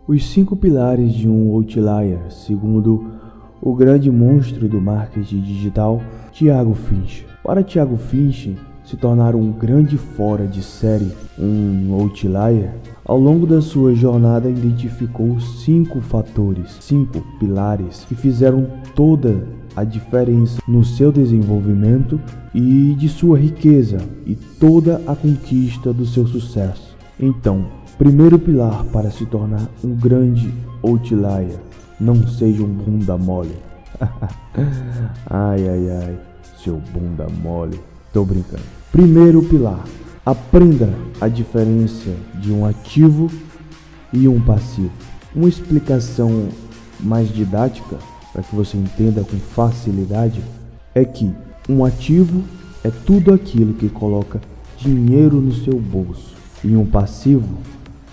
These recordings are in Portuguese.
Os 5 pilares de um outlier, segundo o grande monstro do marketing digital, Thiago Finch. Para Thiago Finch se tornar um grande fora de série, um outlier, ao longo da sua jornada identificou 5 fatores, 5 pilares que fizeram toda a diferença no seu desenvolvimento e de sua riqueza e toda a conquista do seu sucesso. Então, primeiro pilar para se tornar um grande outlier: não seja um bunda mole. Ai, seu bunda mole. Tô brincando. Primeiro pilar: aprenda a diferença de um ativo e um passivo. Uma explicação mais didática, para que você entenda com facilidade, é que um ativo é tudo aquilo que coloca dinheiro no seu bolso, e um passivo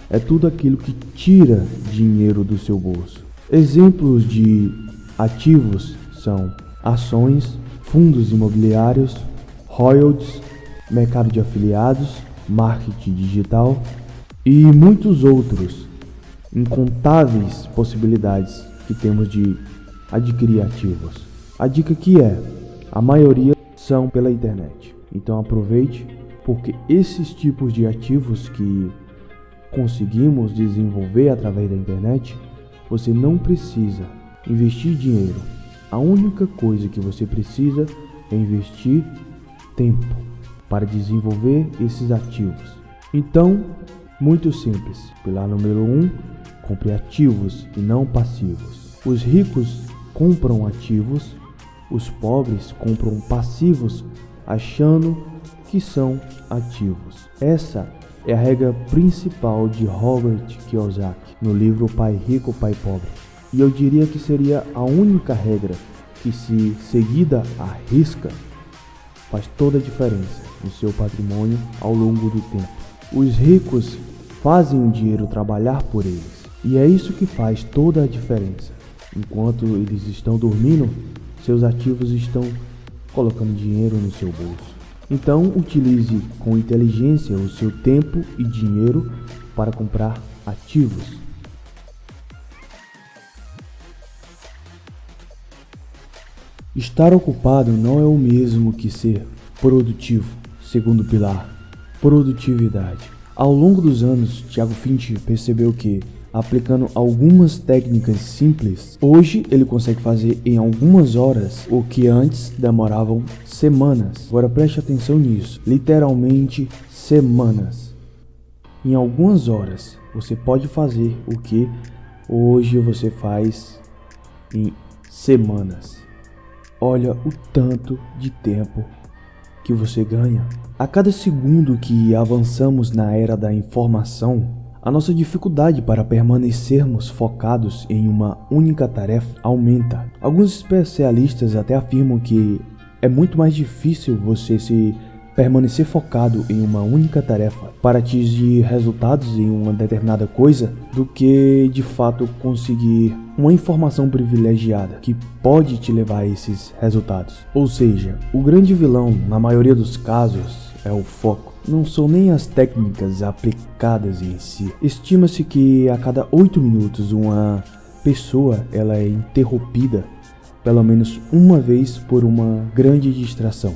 é tudo aquilo que tira dinheiro do seu bolso. Exemplos de ativos são ações, fundos imobiliários, royalties, mercado de afiliados, marketing digital e muitos outros. Incontáveis possibilidades que temos de adquirir ativos. A dica aqui é: a maioria são pela internet. Então aproveite, porque esses tipos de ativos que conseguimos desenvolver através da internet, você não precisa investir dinheiro. A única coisa que você precisa é investir tempo para desenvolver esses ativos. Então, muito simples. Pilar número 1, compre ativos e não passivos. Os ricos compram ativos, os pobres compram passivos achando que são ativos. Essa é a regra principal de Robert Kiyosaki no livro Pai Rico, Pai Pobre. E eu diria que seria a única regra que, se seguida à risca, faz toda a diferença no seu patrimônio ao longo do tempo. Os ricos fazem o dinheiro trabalhar por eles, e é isso que faz toda a diferença. Enquanto eles estão dormindo, seus ativos estão colocando dinheiro no seu bolso. Então, utilize com inteligência o seu tempo e dinheiro para comprar ativos. Estar ocupado não é o mesmo que ser produtivo. Segundo pilar, produtividade. Ao longo dos anos, Thiago Finch percebeu que, aplicando algumas técnicas simples, hoje ele consegue fazer em algumas horas o que antes demoravam semanas. Agora preste atenção nisso, literalmente semanas. Em algumas horas você pode fazer o que hoje você faz em semanas. Olha o tanto de tempo que você ganha. A cada segundo que avançamos na era da informação, a nossa dificuldade para permanecermos focados em uma única tarefa aumenta. Alguns especialistas até afirmam que é muito mais difícil você se permanecer focado em uma única tarefa para atingir resultados em uma determinada coisa do que de fato conseguir uma informação privilegiada que pode te levar a esses resultados. Ou seja, o grande vilão na maioria dos casos é o foco. Não são nem as técnicas aplicadas em si. Estima-se que a cada 8 minutos uma pessoa ela é interrompida pelo menos uma vez por uma grande distração.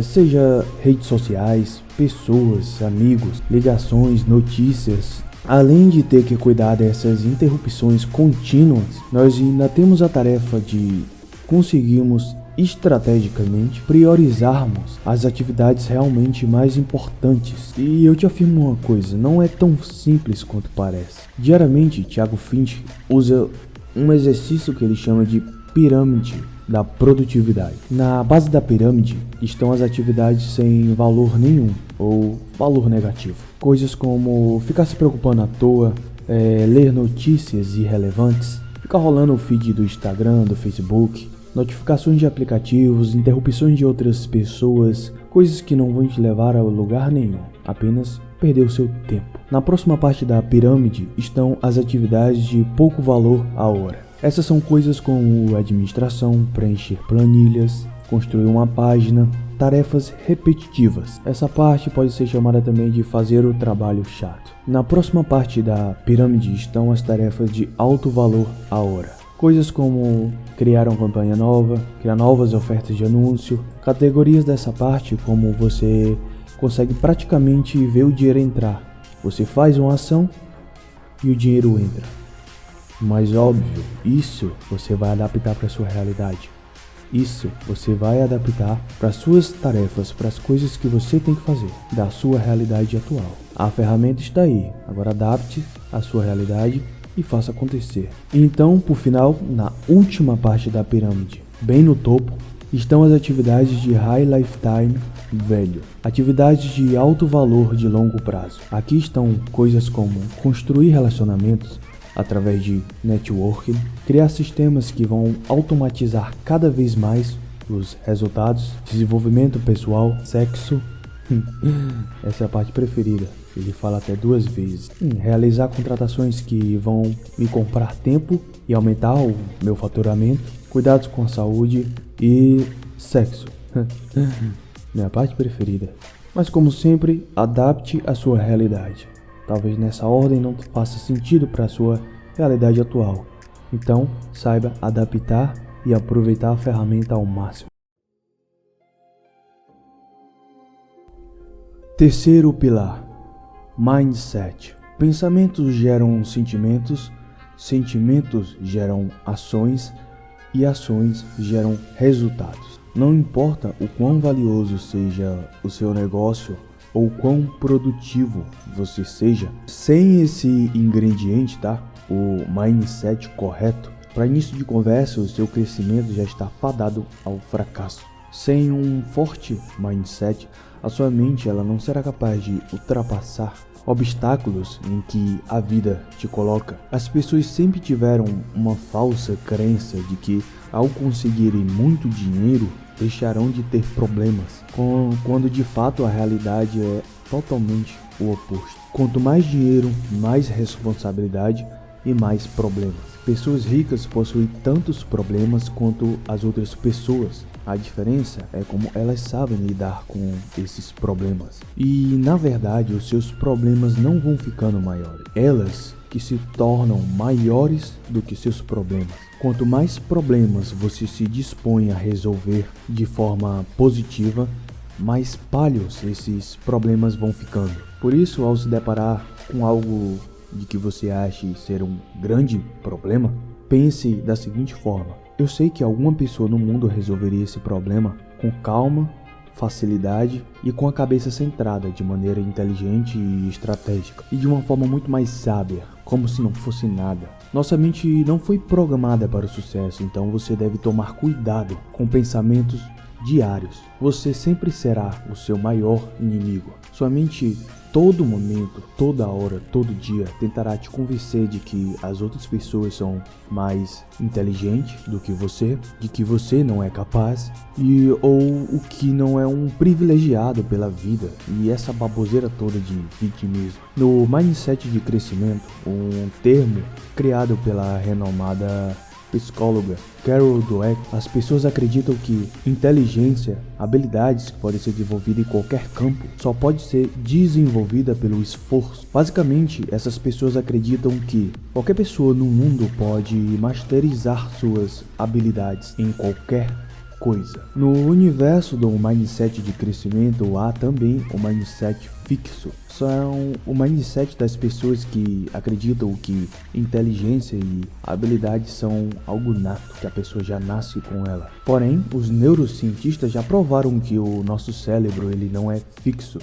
Seja redes sociais, pessoas, amigos, ligações, notícias. Além de ter que cuidar dessas interrupções contínuas, nós ainda temos a tarefa de conseguirmos estrategicamente priorizarmos as atividades realmente mais importantes. E eu te afirmo uma coisa, não é tão simples quanto parece. Diariamente, Thiago Finch usa um exercício que ele chama de pirâmide da produtividade. Na base da pirâmide estão as atividades sem valor nenhum ou valor negativo. Coisas como ficar se preocupando à toa, ler notícias irrelevantes, ficar rolando o feed do Instagram, do Facebook, notificações de aplicativos, interrupções de outras pessoas, coisas que não vão te levar a lugar nenhum, apenas perder o seu tempo. Na próxima parte da pirâmide estão as atividades de pouco valor à hora. Essas são coisas como administração, preencher planilhas, construir uma página, tarefas repetitivas. Essa parte pode ser chamada também de fazer o trabalho chato. Na próxima parte da pirâmide estão as tarefas de alto valor a hora. Coisas como criar uma campanha nova, criar novas ofertas de anúncio. Categorias dessa parte, como você consegue praticamente ver o dinheiro entrar. Você faz uma ação e o dinheiro entra. Mas óbvio, isso você vai adaptar para sua realidade. Isso você vai adaptar para suas tarefas, para as coisas que você tem que fazer da sua realidade atual. A ferramenta está aí, agora adapte a sua realidade e faça acontecer. Então, por final, na última parte da pirâmide, bem no topo, estão as atividades de High Lifetime Value, atividades de alto valor de longo prazo. Aqui estão coisas como construir relacionamentos através de networking, criar sistemas que vão automatizar cada vez mais os resultados, desenvolvimento pessoal, sexo, essa é a parte preferida, ele fala até 2 vezes, realizar contratações que vão me comprar tempo e aumentar o meu faturamento, cuidados com a saúde e sexo, minha parte preferida. Mas como sempre, adapte a sua realidade. Talvez nessa ordem não faça sentido para a sua realidade atual. Então, saiba adaptar e aproveitar a ferramenta ao máximo. Terceiro pilar, Mindset. Pensamentos geram sentimentos, sentimentos geram ações e ações geram resultados. Não importa o quão valioso seja o seu negócio ou quão produtivo você seja, sem esse ingrediente, o mindset correto, para início de conversa, o seu crescimento já está fadado ao fracasso. Sem um forte mindset, a sua mente ela não será capaz de ultrapassar obstáculos em que a vida te coloca. As pessoas sempre tiveram uma falsa crença de que ao conseguirem muito dinheiro, deixarão de ter problemas, quando de fato a realidade é totalmente o oposto. Quanto mais dinheiro, mais responsabilidade e mais problemas. Pessoas ricas possuem tantos problemas quanto as outras pessoas. A diferença é como elas sabem lidar com esses problemas. E na verdade, os seus problemas não vão ficando maiores. Elas que se tornam maiores do que seus problemas. Quanto mais problemas você se dispõe a resolver de forma positiva, mais palhos esses problemas vão ficando. Por isso, ao se deparar com algo de que você ache ser um grande problema, pense da seguinte forma: eu sei que alguma pessoa no mundo resolveria esse problema com calma, facilidade e com a cabeça centrada de maneira inteligente e estratégica, e de uma forma muito mais sábia, como se não fosse nada. Nossa mente não foi programada para o sucesso, então você deve tomar cuidado com pensamentos diários. Você sempre será o seu maior inimigo. Sua mente, todo momento, toda hora, todo dia, tentará te convencer de que as outras pessoas são mais inteligentes do que você, de que você não é capaz ou o que não é um privilegiado pela vida, e essa baboseira toda de vitimismo. No mindset de crescimento, um termo criado pela renomada psicóloga Carol Dweck, as pessoas acreditam que inteligência, habilidades que podem ser desenvolvidas em qualquer campo, só pode ser desenvolvida pelo esforço. Basicamente, essas pessoas acreditam que qualquer pessoa no mundo pode masterizar suas habilidades em qualquer coisa. No universo do mindset de crescimento há também o mindset fixo. São o mindset das pessoas que acreditam que inteligência e habilidade são algo nato, que a pessoa já nasce com ela. Porém, os neurocientistas já provaram que o nosso cérebro ele não é fixo,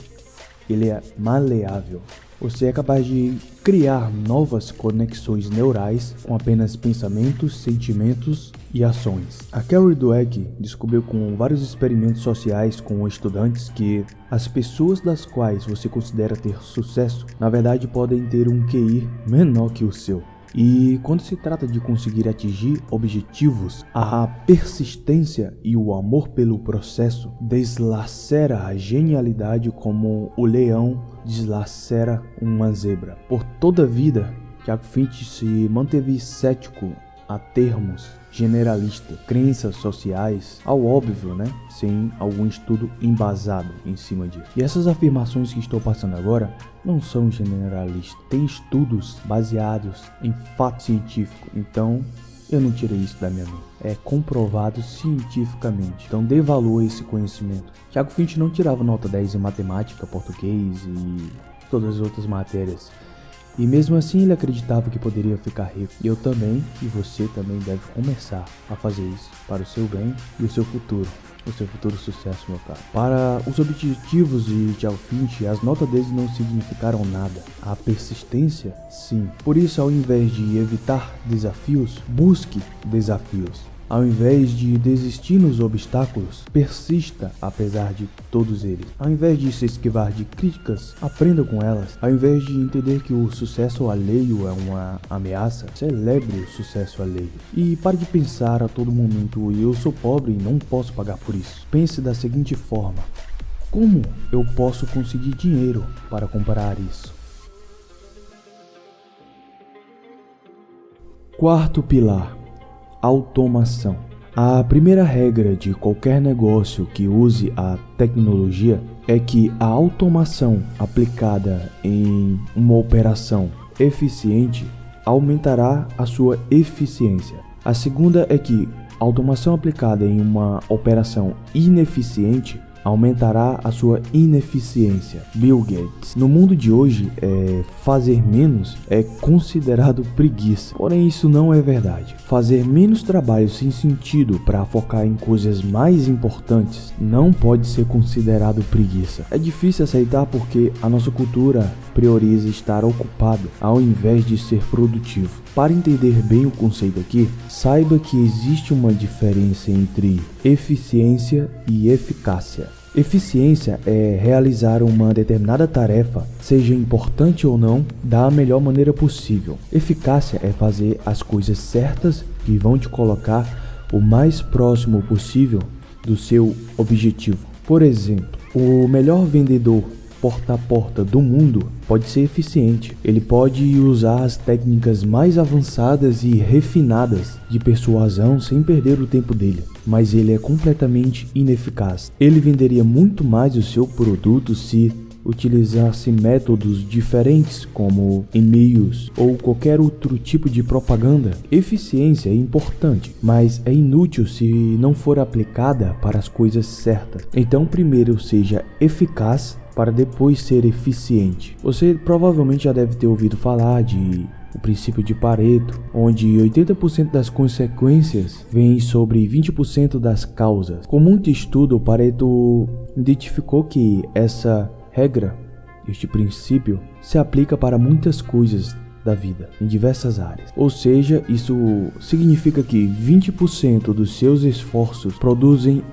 ele é maleável. Você é capaz de criar novas conexões neurais com apenas pensamentos, sentimentos e ações. A Carol Dweck descobriu com vários experimentos sociais com estudantes que as pessoas das quais você considera ter sucesso, na verdade podem ter um QI menor que o seu. E quando se trata de conseguir atingir objetivos, a persistência e o amor pelo processo deslacera a genialidade como o leão deslacera uma zebra. Por toda a vida, Thiago Finch se manteve cético a termos generalistas, crenças sociais, ao óbvio, né? Sem algum estudo embasado em cima disso. E essas afirmações que estou passando agora não são generalistas, tem estudos baseados em fato científico, então eu não tirei isso da minha mente, é comprovado cientificamente, então dê valor a esse conhecimento. Thiago Finch não tirava nota 10 em matemática, português e todas as outras matérias. E mesmo assim ele acreditava que poderia ficar rico. E eu também, e você também deve começar a fazer isso para o seu bem e o seu futuro sucesso, meu caro. Para os objetivos de Thiago Finch, as notas deles não significaram nada. A persistência, sim. Por isso, ao invés de evitar desafios, busque desafios. Ao invés de desistir nos obstáculos, persista apesar de todos eles. Ao invés de se esquivar de críticas, aprenda com elas. Ao invés de entender que o sucesso alheio é uma ameaça, celebre o sucesso alheio. E pare de pensar a todo momento: eu sou pobre e não posso pagar por isso. Pense da seguinte forma: como eu posso conseguir dinheiro para comprar isso? Quarto pilar: automação. A primeira regra de qualquer negócio que use a tecnologia é que a automação aplicada em uma operação eficiente aumentará a sua eficiência. A segunda é que a automação aplicada em uma operação ineficiente aumentará a sua ineficiência. Bill Gates. No mundo de hoje, fazer menos é considerado preguiça. Porém, isso não é verdade. Fazer menos trabalho sem sentido para focar em coisas mais importantes não pode ser considerado preguiça. É difícil aceitar porque a nossa cultura prioriza estar ocupado ao invés de ser produtivo. Para entender bem o conceito aqui, saiba que existe uma diferença entre eficiência e eficácia. Eficiência é realizar uma determinada tarefa, seja importante ou não, da melhor maneira possível. Eficácia é fazer as coisas certas que vão te colocar o mais próximo possível do seu objetivo. Por exemplo, o melhor vendedor porta a porta do mundo pode ser eficiente. Ele pode usar as técnicas mais avançadas e refinadas de persuasão sem perder o tempo dele, mas ele é completamente ineficaz. Ele venderia muito mais o seu produto se utilizasse métodos diferentes como e-mails ou qualquer outro tipo de propaganda. Eficiência é importante, mas é inútil se não for aplicada para as coisas certas. Então, primeiro seja eficaz para depois ser eficiente. Você provavelmente já deve ter ouvido falar de o princípio de Pareto, onde 80% das consequências vêm sobre 20% das causas. Com muito estudo, Pareto identificou que essa regra, este princípio, se aplica para muitas coisas da vida, em diversas áreas. Ou seja, isso significa que 20% dos seus esforços produzem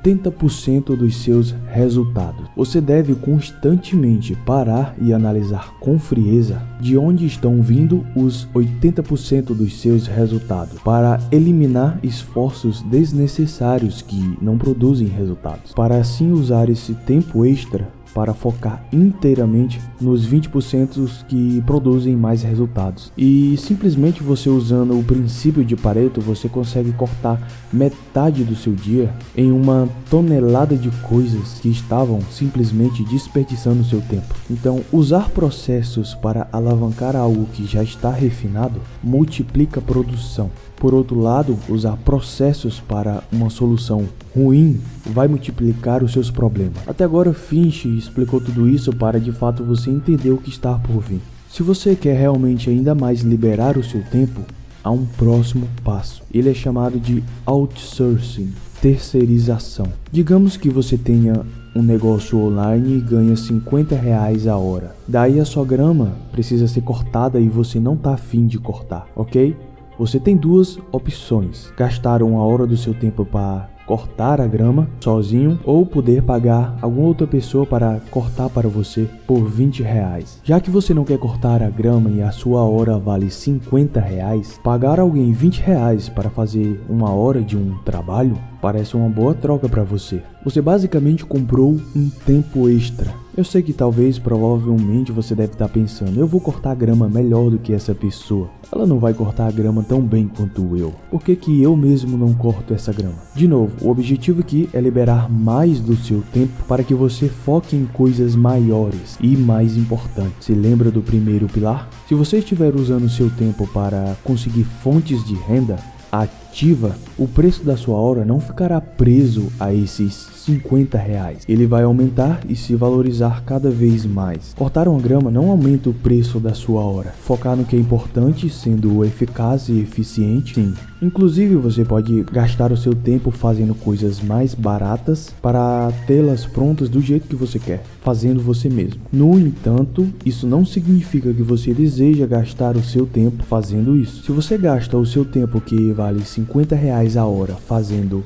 80% dos seus resultados. Você deve constantemente parar e analisar com frieza de onde estão vindo os 80% dos seus resultados, para eliminar esforços desnecessários que não produzem resultados, para assim usar esse tempo extra para focar inteiramente nos 20% que produzem mais resultados. E simplesmente você usando o princípio de Pareto, você consegue cortar metade do seu dia em uma tonelada de coisas que estavam simplesmente desperdiçando seu tempo. Então, usar processos para alavancar algo que já está refinado multiplica a produção. Por outro lado, usar processos para uma solução ruim vai multiplicar os seus problemas. Até agora, Finch explicou tudo isso para de fato você entender o que está por vir. Se você quer realmente ainda mais liberar o seu tempo, há um próximo passo. Ele é chamado de outsourcing, terceirização. Digamos que você tenha um negócio online e ganha R$50 a hora. Daí a sua grama precisa ser cortada e você não está afim de cortar, ok? Você tem duas opções: gastar uma hora do seu tempo para cortar a grama sozinho, ou poder pagar alguma outra pessoa para cortar para você por R$20. Já que você não quer cortar a grama e a sua hora vale R$50, pagar alguém R$20 para fazer uma hora de um trabalho parece uma boa troca para você. Você basicamente comprou um tempo extra. Eu sei que provavelmente você deve estar pensando, eu vou cortar a grama melhor do que essa pessoa. Ela não vai cortar a grama tão bem quanto eu. Por que que eu mesmo não corto essa grama? De novo, o objetivo aqui é liberar mais do seu tempo para que você foque em coisas maiores e mais importantes. Se lembra do primeiro pilar? Se você estiver usando o seu tempo para conseguir fontes de renda ativa, o preço da sua hora não ficará preso a esses R$50. Ele vai aumentar e se valorizar cada vez mais. Cortar uma grama não aumenta o preço da sua hora. Focar no que é importante, sendo eficaz e eficiente, sim. Inclusive, você pode gastar o seu tempo fazendo coisas mais baratas para tê-las prontas do jeito que você quer, fazendo você mesmo. No entanto, isso não significa que você deseja gastar o seu tempo fazendo isso. Se você gasta o seu tempo, que vale R$50 a hora,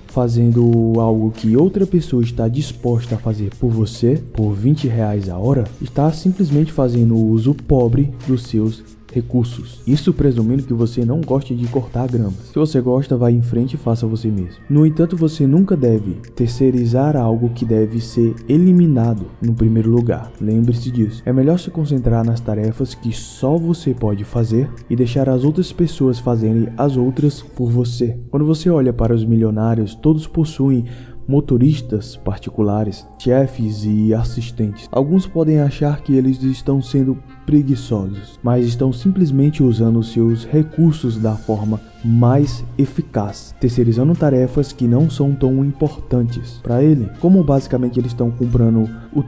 fazendo algo que outra pessoa está disposta a fazer por você, por R$20 a hora, está simplesmente fazendo uso pobre dos seus recursos. Isso presumindo que você não goste de cortar grama. Se você gosta, vá em frente e faça você mesmo. No entanto, você nunca deve terceirizar algo que deve ser eliminado no primeiro lugar. Lembre-se disso. É melhor se concentrar nas tarefas que só você pode fazer e deixar as outras pessoas fazerem as outras por você. Quando você olha para os milionários, todos possuem motoristas particulares, chefes e assistentes. Alguns podem achar que eles estão sendo preguiçosos, mas estão simplesmente usando seus recursos da forma mais eficaz, terceirizando tarefas que não são tão importantes para ele. Como basicamente eles estão comprando o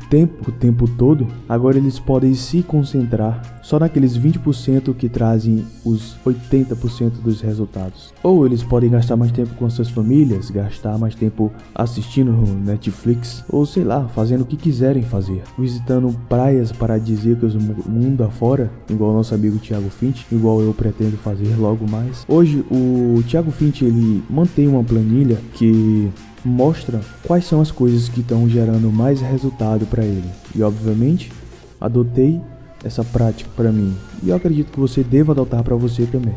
tempo todo, agora eles podem se concentrar só naqueles 20% que trazem os 80% dos resultados. Ou eles podem gastar mais tempo com suas famílias, gastar mais tempo assistindo Netflix, ou sei lá, fazendo o que quiserem fazer, visitando praias paradisíacas do mundo afora, igual nosso amigo Thiago Finch, igual eu pretendo fazer logo mais. Hoje o Thiago Finch, ele mantém uma planilha que mostra quais são as coisas que estão gerando mais resultado para ele, e obviamente adotei essa prática para mim, e eu acredito que você deva adotar para você também.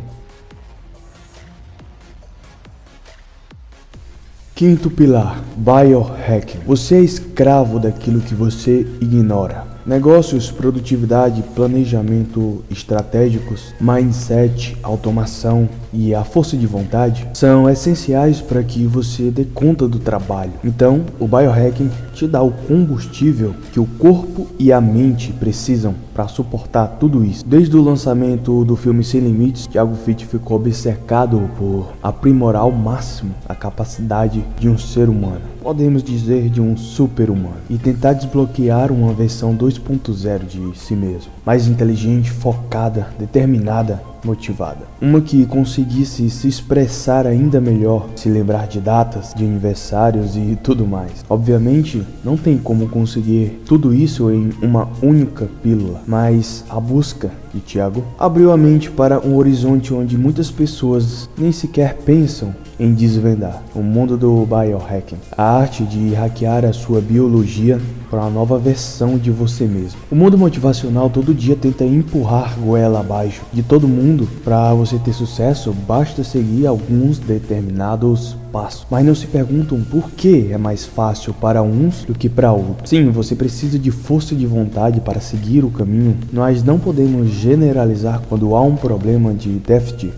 Quinto pilar, biohacking. Você é escravo daquilo que você ignora. Negócios, produtividade, planejamento estratégicos, mindset, automação e a força de vontade são essenciais para que você dê conta do trabalho. Então, o biohacking te dá o combustível que o corpo e a mente precisam para suportar tudo isso. Desde o lançamento do filme Sem Limites, Thiago Finch ficou obcecado por aprimorar ao máximo a capacidade de um ser humano, podemos dizer de um super-humano, e tentar desbloquear uma versão 2.0 de si mesmo, mais inteligente, focada, determinada, motivada. Uma que conseguisse se expressar ainda melhor, se lembrar de datas, de aniversários e tudo mais. Obviamente, não tem como conseguir tudo isso em uma única pílula, mas a busca de Thiago abriu a mente para um horizonte onde muitas pessoas nem sequer pensam em desvendar: o mundo do biohacking, a arte de hackear a sua biologia para uma nova versão de você mesmo. O mundo motivacional todo dia tenta empurrar goela abaixo de todo mundo. Para você ter sucesso, basta seguir alguns determinados passos, mas não se perguntam por que é mais fácil para uns do que para outros. Sim, você precisa de força de vontade para seguir o caminho. Nós não podemos generalizar quando há um problema de déficit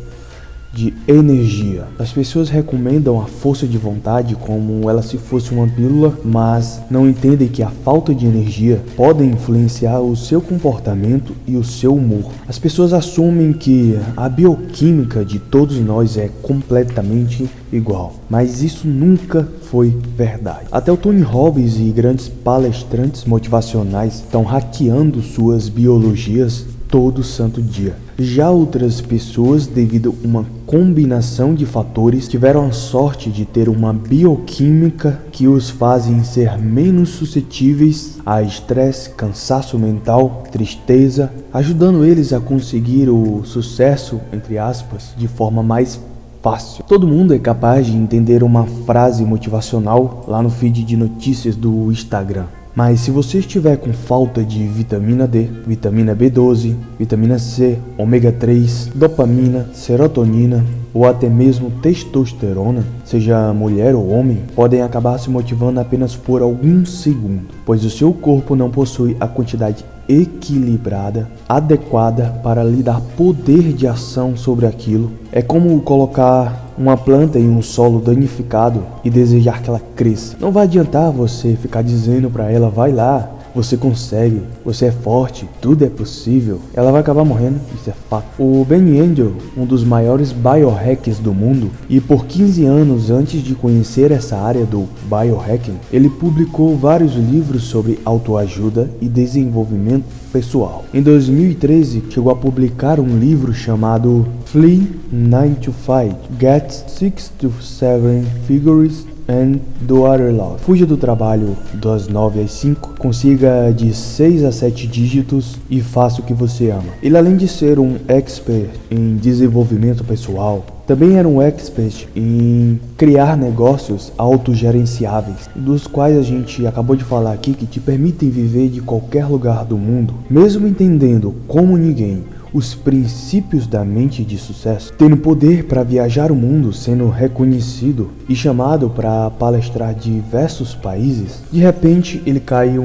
de energia. As pessoas recomendam a força de vontade como ela se fosse uma pílula, mas não entendem que a falta de energia pode influenciar o seu comportamento e o seu humor. As pessoas assumem que a bioquímica de todos nós é completamente igual, mas isso nunca foi verdade. Até o Tony Robbins e grandes palestrantes motivacionais estão hackeando suas biologias todo santo dia. Já outras pessoas, devido a uma combinação de fatores, tiveram a sorte de ter uma bioquímica que os fazem ser menos suscetíveis a estresse, cansaço mental, tristeza, ajudando eles a conseguir o sucesso, entre aspas, de forma mais fácil. Todo mundo é capaz de entender uma frase motivacional lá no feed de notícias do Instagram. Mas se você estiver com falta de vitamina D, vitamina B12, vitamina C, ômega 3, dopamina, serotonina, ou até mesmo testosterona, seja mulher ou homem, podem acabar se motivando apenas por alguns segundos, pois o seu corpo não possui a quantidade equilibrada, adequada para lhe dar poder de ação sobre aquilo. É como colocar uma planta em um solo danificado e desejar que ela cresça. Não vai adiantar você ficar dizendo para ela, vai lá, você consegue, você é forte, tudo é possível. Ela vai acabar morrendo, isso é fato. O Benny Angel, um dos maiores biohackers do mundo, e por 15 anos antes de conhecer essa área do biohacking, ele publicou vários livros sobre autoajuda e desenvolvimento pessoal. Em 2013, chegou a publicar um livro chamado Flee 9 to 5, Get 6 to 7 Figures and do Other Love. Fuja do trabalho das 9 às 5, consiga de 6 a 7 dígitos e faça o que você ama. Ele, além de ser um expert em desenvolvimento pessoal, também era um expert em criar negócios autogerenciáveis, dos quais a gente acabou de falar aqui, que te permitem viver de qualquer lugar do mundo, mesmo entendendo como ninguém os princípios da mente de sucesso, tendo poder para viajar o mundo, sendo reconhecido e chamado para palestrar diversos países. De repente ele cai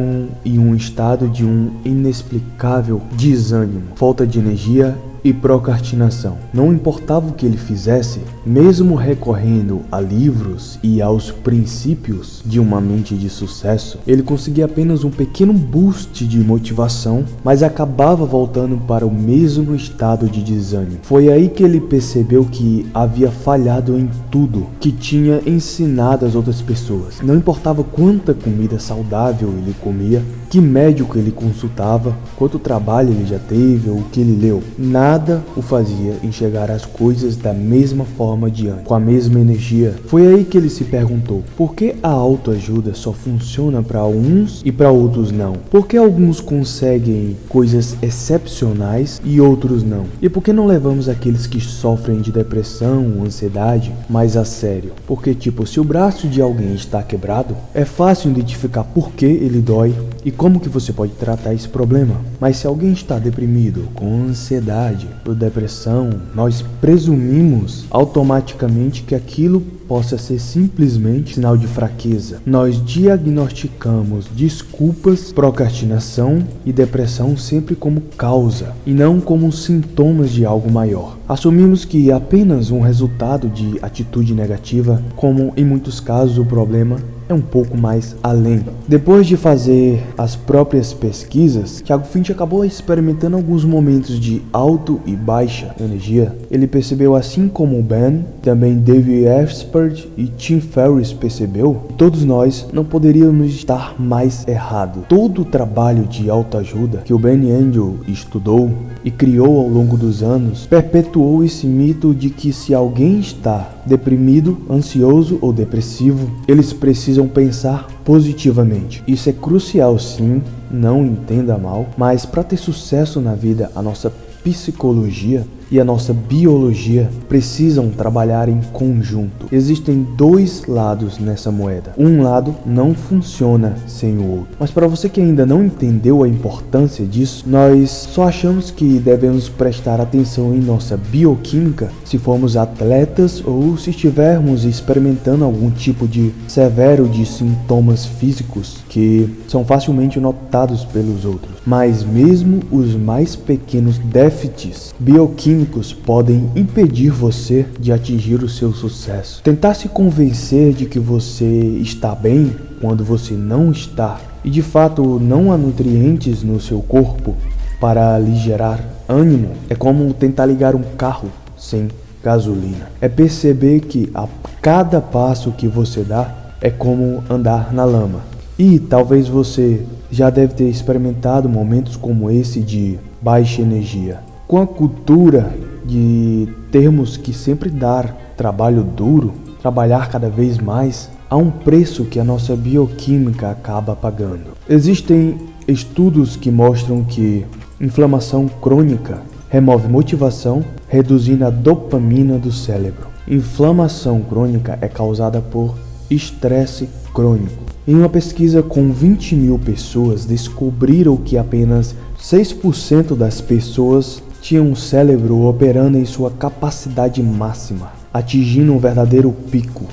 em um estado de um inexplicável desânimo, falta de energia e procrastinação. Não importava o que ele fizesse, mesmo recorrendo a livros e aos princípios de uma mente de sucesso, ele conseguia apenas um pequeno boost de motivação, mas acabava voltando para o mesmo estado de desânimo. Foi aí que ele percebeu que havia falhado em tudo que tinha ensinado às outras pessoas. Não importava quanta comida saudável ele comia, que médico ele consultava, quanto trabalho ele já teve ou o que ele leu, nada o fazia enxergar as coisas da mesma forma de antes, com a mesma energia. Foi aí que ele se perguntou, por que a autoajuda só funciona para uns e para outros não? Por que alguns conseguem coisas excepcionais e outros não? E por que não levamos aqueles que sofrem de depressão ou ansiedade mais a sério? Porque se o braço de alguém está quebrado, é fácil identificar por que ele dói e como que você pode tratar esse problema. Mas se alguém está deprimido, com ansiedade ou depressão, nós presumimos automaticamente que aquilo possa ser simplesmente sinal de fraqueza. Nós diagnosticamos desculpas, procrastinação e depressão sempre como causa e não como sintomas de algo maior. Assumimos que apenas um resultado de atitude negativa, como em muitos casos o problema é um pouco mais além. Depois de fazer as próprias pesquisas, Thiago Finch acabou experimentando alguns momentos de alto e baixa energia. Ele percebeu, assim como o Ben, também David Expert e Tim Ferriss percebeu, que todos nós não poderíamos estar mais errados. Todo o trabalho de autoajuda que o Benny Angel estudou e criou ao longo dos anos perpetuou esse mito de que se alguém está deprimido, ansioso ou depressivo, eles precisam pensar positivamente. Isso é crucial, sim, não entenda mal, mas para ter sucesso na vida, a nossa psicologia e a nossa biologia precisam trabalhar em conjunto. Existem dois lados nessa moeda. Um lado não funciona sem o outro. Mas para você que ainda não entendeu a importância disso, nós só achamos que devemos prestar atenção em nossa bioquímica se formos atletas ou se estivermos experimentando algum tipo de severo de sintomas físicos que são facilmente notados pelos outros. Mas mesmo os mais pequenos déficits bioquímicos podem impedir você de atingir o seu sucesso. Tentar se convencer de que você está bem quando você não está, e de fato não há nutrientes no seu corpo para lhe gerar ânimo, é como tentar ligar um carro sem gasolina. É perceber que a cada passo que você dá é como andar na lama. E talvez você já deve ter experimentado momentos como esse de baixa energia. Com a cultura de termos que sempre dar trabalho duro, trabalhar cada vez mais, há um preço que a nossa bioquímica acaba pagando. Existem estudos que mostram que inflamação crônica remove motivação, reduzindo a dopamina do cérebro. Inflamação crônica é causada por estresse crônico. Em uma pesquisa com 20 mil pessoas, descobriram que apenas 6% das pessoas tinha um cérebro operando em sua capacidade máxima, atingindo um verdadeiro pico.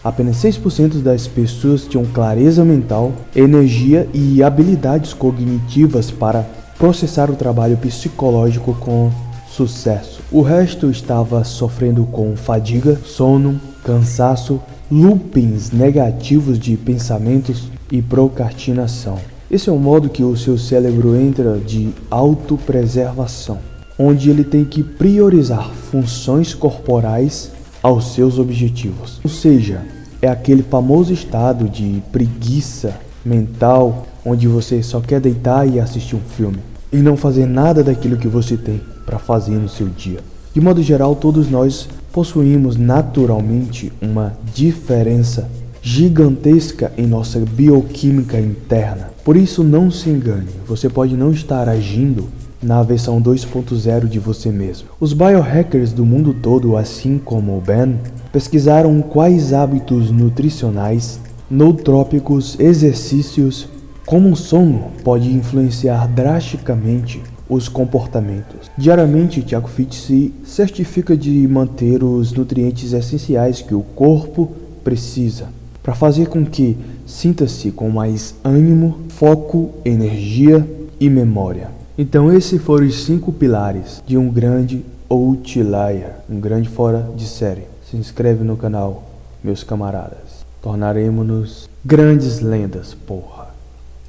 Apenas 6% das pessoas tinham clareza mental, energia e habilidades cognitivas para processar o trabalho psicológico com sucesso. O resto estava sofrendo com fadiga, sono, cansaço, loopings negativos de pensamentos e procrastinação. Esse é o modo que o seu cérebro entra de autopreservação, onde ele tem que priorizar funções corporais aos seus objetivos. Ou seja, é aquele famoso estado de preguiça mental, onde você só quer deitar e assistir um filme, e não fazer nada daquilo que você tem para fazer no seu dia. De modo geral, todos nós possuímos naturalmente uma diferença gigantesca em nossa bioquímica interna. Por isso, não se engane, você pode não estar agindo na versão 2.0 de você mesmo. Os biohackers do mundo todo, assim como o Ben, pesquisaram quais hábitos nutricionais, nootrópicos, exercícios, como o sono pode influenciar drasticamente os comportamentos. Diariamente, Thiago Fit se certifica de manter os nutrientes essenciais que o corpo precisa para fazer com que sinta-se com mais ânimo, foco, energia e memória. Então esses foram os 5 pilares de um grande outlier, um grande fora de série. Se inscreve no canal, meus camaradas. Tornaremos-nos grandes lendas, porra.